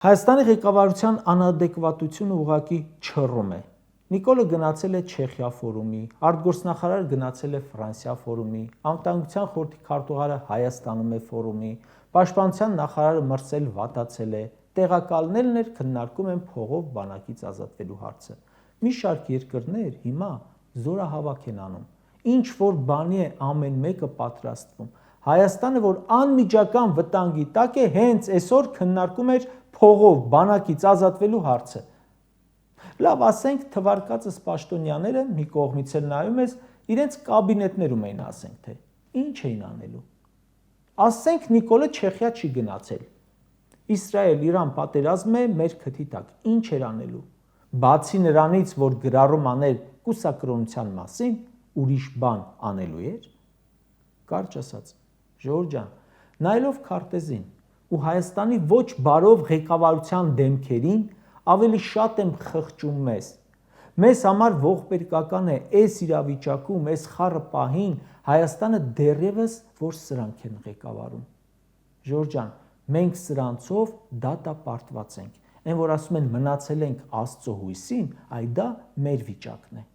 Հայաստանի ղեկավարության անադեկվատությունը ուղղակի չռում է։ Նիկոլը գնացել է Չեխիա ֆորումի, արտգործնախարարը գնացել է Ֆրանսիա ֆորումի, անվտանգության խորհրդի քարտուղարը Հայաստանում է ֆորումի, պաշտպանության նախարարը մրցել վատացել է, տեղակալներն էլ քննարկում են փողով բանակից ազատվելու հարցը։ Մի շարք երկրներ հիմա զորահավաք են անում, ինչ որ բանի է ամեն մեկը պատրաստվում։ Հայաստանը, որ անմիջական վտանգի տակ է, հենց այսօր քննարկում էր փողով բանակից ազատվելու հարցը։ Լավ, ասենք թվարկածս պաշտոնյաները մի կողմից էլ նայում ես, իրենց կաբինետներում էին, ասենք թե ինչ էին անելու։ Ասենք Նիկոլը Չեխիա չի գնացել։ Իսրայել-Իրան պատերազմն է մեր քթի տակ, ինչ էր անելու։ Բացի նրանից, որ գրառում աներ կուսակրոնության մասին, ուրիշ բան անելու էր։ Կարճ ասած, Ժորժ ջան, նայելով քարտեզին ու Հայաստանի ոչ բարով ղեկավարության դեմքերին, ավելի շատ եմ խղճում մեզ։ Մեզ համար ողբերգական է այս իրավիճակում, այս խառը պահին Հայաստանը դեռևս որ սրանք են ղեկավարում։ Ժորժ ջան, մենք սրանցով դատապարտված ենք։ Այն որ ասում են մնացել ենք Աստծո հույսին, այ դա մեր վիճակն է։